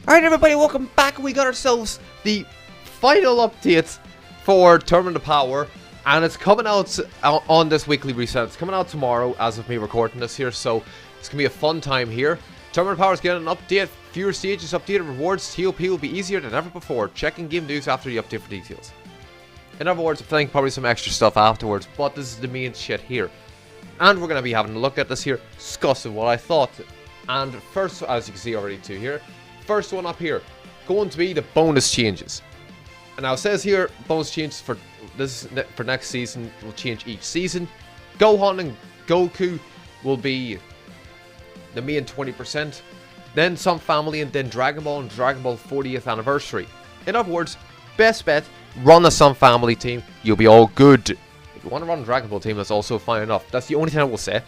Alright everybody, welcome back. We got ourselves the final update for Tournament of Power, and it's coming out on this weekly reset. It's coming out tomorrow as of me recording this here, so it's going to be a fun time here. Tournament of Power is getting an update, fewer stages, updated rewards. TOP will be easier than ever before. Check in game news after the update for details. In other words, I think probably some extra stuff afterwards, but this is the main shit here. And we're going to be having a look at this here, discussing what I thought. And first, as you can see already too here, first one up here, going to be the bonus changes. And now it says here, bonus changes for next season will change each season. Gohan and Goku will be the main 20%. Then some family, and then Dragon Ball and Dragon Ball 40th anniversary. In other words, best bet, run a Some Family team. You'll be all good. If you want to run a Dragon Ball team, that's also fine enough. That's the only thing I will say.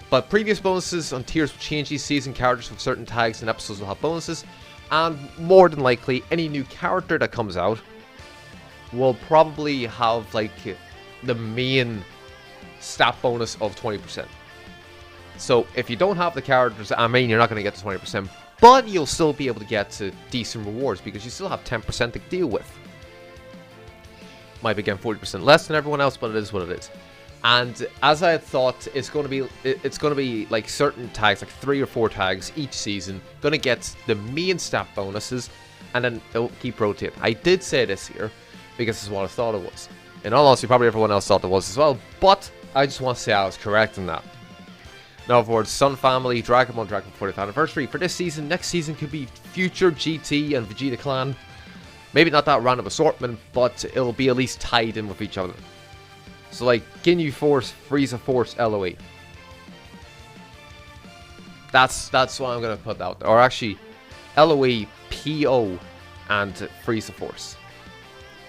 But previous bonuses on tiers will change each season. Characters with certain tags and episodes will have bonuses. And more than likely, any new character that comes out will probably have like the main stat bonus of 20%. So if you don't have the characters, I mean, you're not going to get to 20%, but you'll still be able to get to decent rewards because you still have 10% to deal with. Might be getting 40% less than everyone else, but it is what it is. And as I had thought, it's going to be like certain tags, like 3 or 4 tags each season, going to get the main stat bonuses, and then it'll keep rotating. I did say this here because this is what I thought it was. In all honesty, probably everyone else thought it was as well, but I just want to say I was correct in that. In other words, Sun Family, Dragon Ball, Dragon Ball 40th anniversary for this season. Next season could be Future, GT, and Vegeta Clan. Maybe not that random assortment, but it'll be at least tied in with each other. So like Ginyu Force, Frieza Force, LOE. That's what I'm gonna put out there. Or actually, LOE, PO, and Frieza Force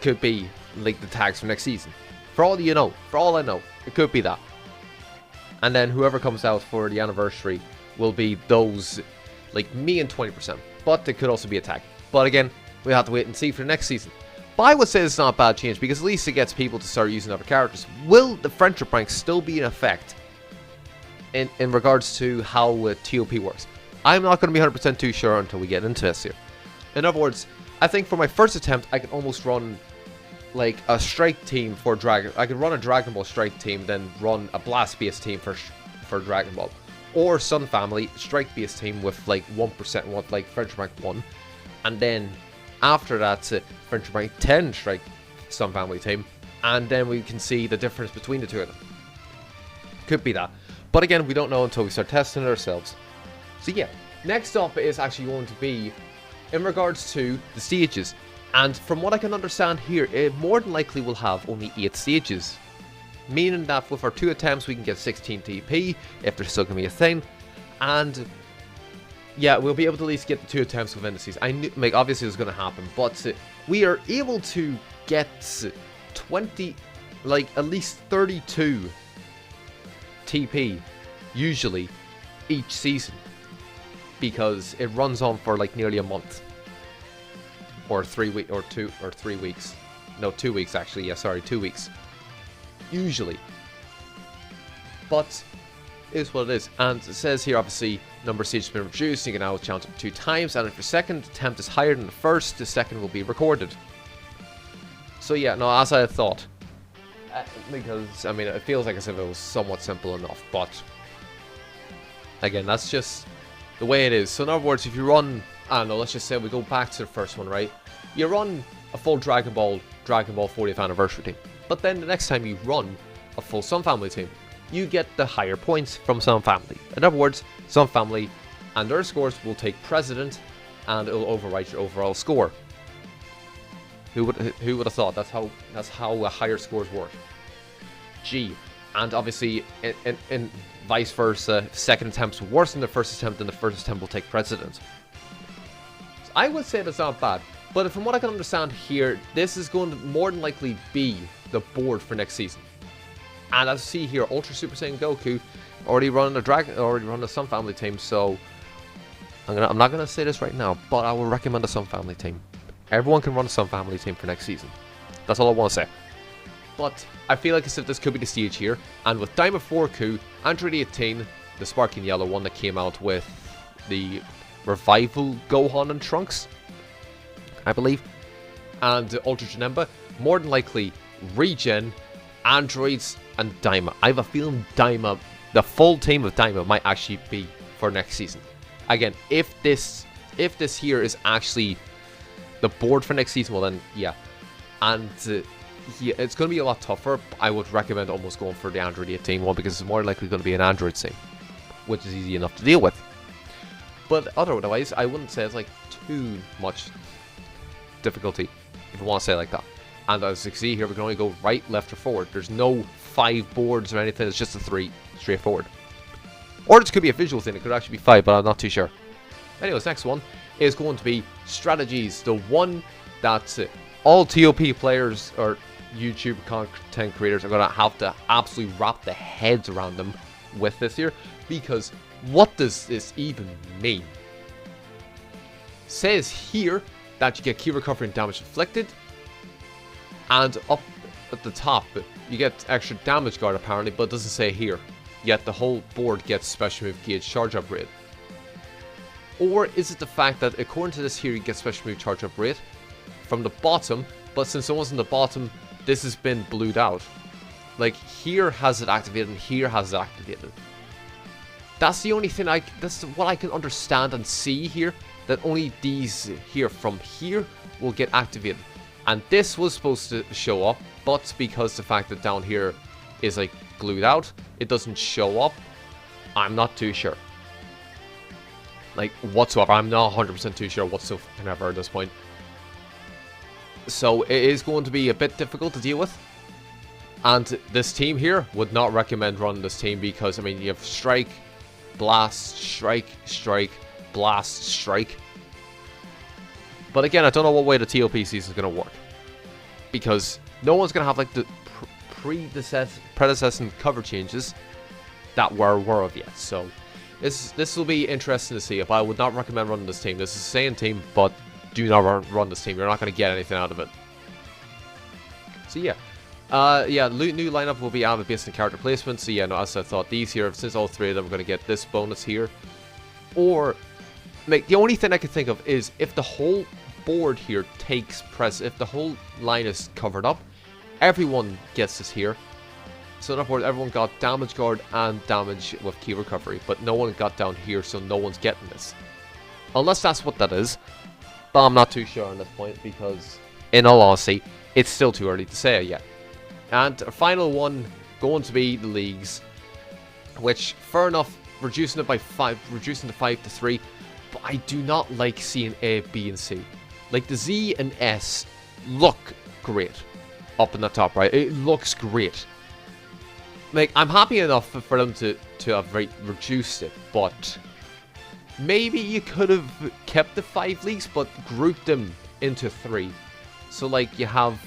could be like the tags for next season. For all you know, for all I know, it could be that. And then whoever comes out for the anniversary will be those like me and 20%. But it could also be a tag. But again, we'll have to wait and see for the next season. But I would say it's not a bad change because at least it gets people to start using other characters. Will the friendship rank still be in effect in regards to how TOP works? I'm not going to be 100% too sure until we get into this here. In other words, I think for my first attempt, I could almost run like a strike team for Dragon. I could run a Dragon Ball strike team, then run a blast based team for Dragon Ball, or Sun Family strike based team with like 1%, with like friendship rank 1, and then after that, friendship rank 10 strike Sun Family team, and then we can see the difference between the two of them. Could be that, but again, we don't know until we start testing it ourselves. So yeah, next up is actually going to be in regards to the stages. And from what I can understand here, it more than likely will have only 8 stages. Meaning that with our 2 attempts, we can get 16 TP, if there's still going to be a thing. And yeah, we'll be able to at least get the 2 attempts within the season. I knew, like, obviously it was going to happen, but we are able to get 20, like at least 32 TP, usually, each season. Because it runs on for like nearly a month. Or 3 weeks, or 3 weeks. No, 2 weeks actually. Yeah, sorry, 2 weeks. Usually. But it is what it is. And it says here, obviously, number of stages has been reduced. You can now challenge up 2 times. And if your second attempt is higher than the first, the second will be recorded. So yeah, no, as I had thought. Because, I mean, it feels like as if it was somewhat simple enough. But again, that's just the way it is. So in other words, if you run, I don't know, let's just say we go back to the first one, right? You run a full Dragon Ball 40th anniversary team. But then the next time you run a full Sun Family team, you get the higher points from Sun Family. In other words, Sun Family and their scores will take precedent and it'll overwrite your overall score. Who would have thought? That's how higher scores work. G. And obviously, in vice versa, second attempts worse than the first attempt, and the first attempt will take precedent. So I would say that's not bad, but from what I can understand here, this is going to more than likely be the board for next season. And as you see here, Ultra Super Saiyan Goku already running a Sun Family team, so I'm not gonna say this right now, but I will recommend a Sun Family team. Everyone can run a Sun Family team for next season. That's all I want to say. But I feel like as if this could be the stage here. And with Diamond 4 Coup, Android 18, the sparkling yellow one that came out with the Revival Gohan and Trunks, I believe. And Ultra Janemba, more than likely regen, androids, and Daima. I have a feeling Daima, the full team of Daima, might actually be for next season. Again, if this here is actually the board for next season, well then, yeah. And yeah, it's going to be a lot tougher. I would recommend almost going for the Android 18 one, because it's more likely going to be an Android team, which is easy enough to deal with. But otherwise, I wouldn't say it's like too much difficulty, if you want to say it like that. And as you can see here, we can only go right, left, or forward. There's no 5 boards or anything. It's just a 3 straightforward. Or this could be a visual thing. It could actually be 5, but I'm not too sure. Anyways, next one is going to be strategies. The one that all TOP players or YouTube content creators are going to have to absolutely wrap their heads around them with this here. Because what does this even mean? Says here that you get key recovery and damage inflicted. And up at the top, you get extra damage guard apparently, but it doesn't say here. Yet the whole board gets special move gauge charge up rate. Or is it the fact that according to this here, you get special move charge up rate from the bottom, but since it wasn't the bottom, this has been blued out. Like here has it activated and here has it activated. That's the only thing that's what I can understand and see here, that only these here from here will get activated. And this was supposed to show up, but because the fact that down here is like glued out, it doesn't show up. I'm not too sure. Like whatsoever, I'm not 100% too sure whatsoever at this point. So it is going to be a bit difficult to deal with. And this team here, would not recommend running this team, because I mean you have strike, blast, strike, strike, blast, strike. But again, I don't know what way the TOP season is going to work, because no one's going to have like the predecessing cover changes that we're aware of yet. So this will be interesting to see. But I would not recommend running this team. This is the same team, but do not run this team. You're not going to get anything out of it. So yeah. Yeah, new lineup will be added based on character placement. So yeah, no, as I thought, these here, since all 3 of them are going to get this bonus here. Or, like, the only thing I can think of is if the whole board here takes if the whole line is covered up, everyone gets this here. So in other words, everyone got damage guard and damage with key recovery, but no one got down here, so no one's getting this. Unless that's what that is. But I'm not too sure on this point, because in all honesty, it's still too early to say it yet. And a final one going to be the leagues, which fair enough, reducing the 5 to 3, but I do not like seeing A, B, and C. Like the Z and S look great up in the top right. It looks great. Like I'm happy enough for them to have reduced it, but maybe you could have kept the 5 leagues but grouped them into 3. So like you have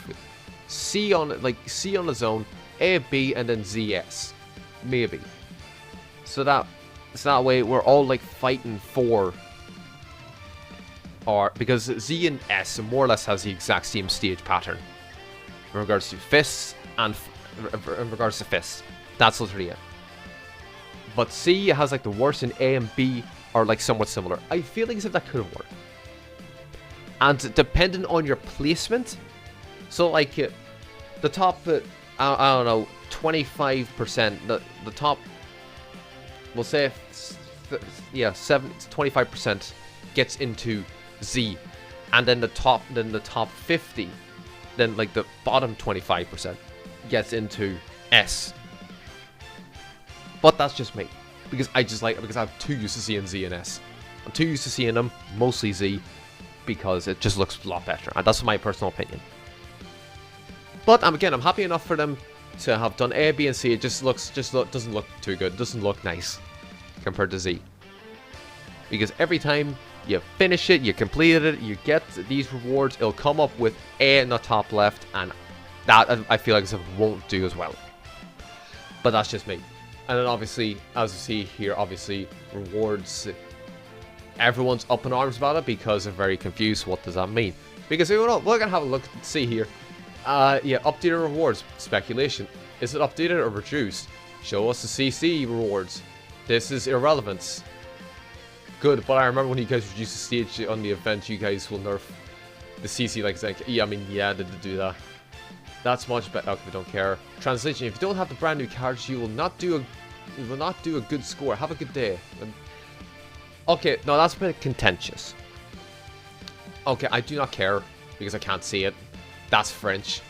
C on its own, A, B, and then ZS, maybe. So that way we're all like fighting for, or because Z and S more or less has the exact same stage pattern in regards to fists and in regards to fists. That's literally it. But C has like the worst, and A and B are like somewhat similar. I feel like as if that could have worked. And depending on your placement, so like the top, I don't know, 25%, the top, we'll say, yeah, 25% gets into Z, and then the top 50, then like the bottom 25% gets into S. But that's just me, because because I'm too used to seeing Z and S. I'm too used to seeing them mostly Z, because it just looks a lot better, and that's my personal opinion. But again, I'm happy enough for them to have done A, B, and C. It doesn't look too good. It doesn't look nice compared to Z. Because every time you finish it, you completed it, you get these rewards, it'll come up with A in the top left, and that I feel like it won't do as well. But that's just me. And then obviously, as you see here, obviously rewards, everyone's up in arms about it because they're very confused. What does that mean? Because we're gonna have a look and see here. Yeah, updated rewards. Speculation. Is it updated or reduced? Show us the CC rewards. This is irrelevance. Good, but I remember when you guys reduced the stage on the event, you guys will nerf the CC like yeah, I mean, yeah, they did do that. That's much better. Okay, we don't care. Translation: if you don't have the brand new cards, you will not do a good score. Have a good day. Okay, no, that's a bit contentious. Okay, I do not care because I can't see it. That's French.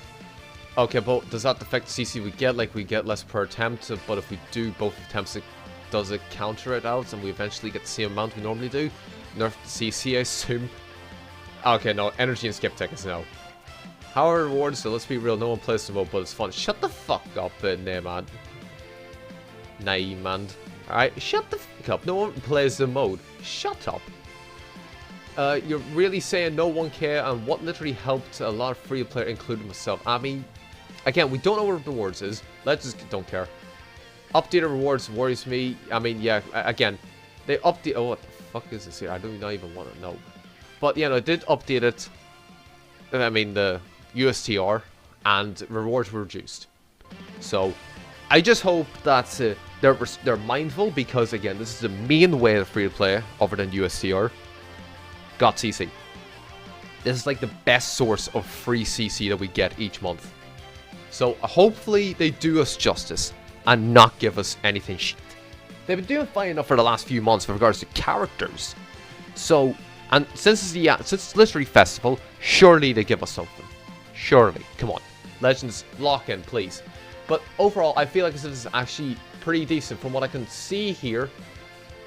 Okay, but does that affect the CC we get? Like, we get less per attempt, but if we do both attempts, does it counter it out and we eventually get the same amount we normally do? Nerf the CC, I assume. Okay, no, energy and skip tickets, no. How are rewards? So let's be real, no one plays the mode, but it's fun. Shut the fuck up, man. Nah, man. Alright, shut the fuck up. No one plays the mode. Shut up. You're really saying no one care, and what literally helped a lot of free-to-play, including myself. I mean, again, we don't know what rewards is. Let's just don't care. Updated rewards worries me. I mean, yeah, again, they update. Oh, what the fuck is this here? I do not even want to know. But yeah, no, I did update it. I mean, the USTR and rewards were reduced. So I just hope that they're mindful, because again, this is the main way of free-to-play other than USTR. Got CC. This is like the best source of free CC that we get each month. So hopefully they do us justice and not give us anything shit. They've been doing fine enough for the last few months with regards to characters. So, and since it's literally festival, surely they give us something. Surely, come on, Legends, lock in, please. But overall, I feel like this is actually pretty decent from what I can see here.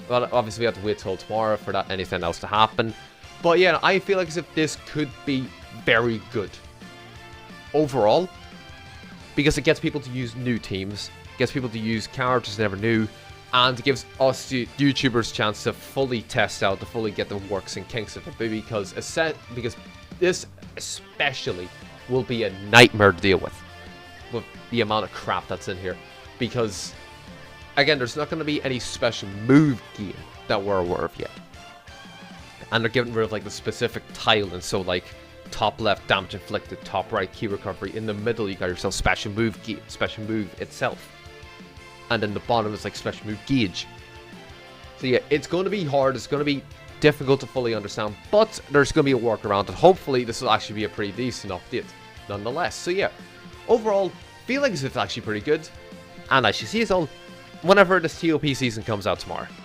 Well, obviously we have to wait till tomorrow for that anything else to happen. But yeah, I feel like as if this could be very good overall, because it gets people to use new teams, gets people to use characters they never knew, and it gives us YouTubers a chance to fully test out, to fully get the works and kinks of it. Because this especially will be a nightmare to deal with the amount of crap that's in here. Because again, there's not going to be any special move game that we're aware of yet. And they're getting rid of like the specific tile, and so like top left damage inflicted, top right key recovery, in the middle you got yourself special move itself, and then the bottom is like special move gauge. So yeah, it's going to be hard, it's going to be difficult to fully understand, but there's going to be a workaround, and hopefully this will actually be a pretty decent update nonetheless. So yeah, overall, feel like it's actually pretty good, and I should see us all whenever this TOP season comes out tomorrow.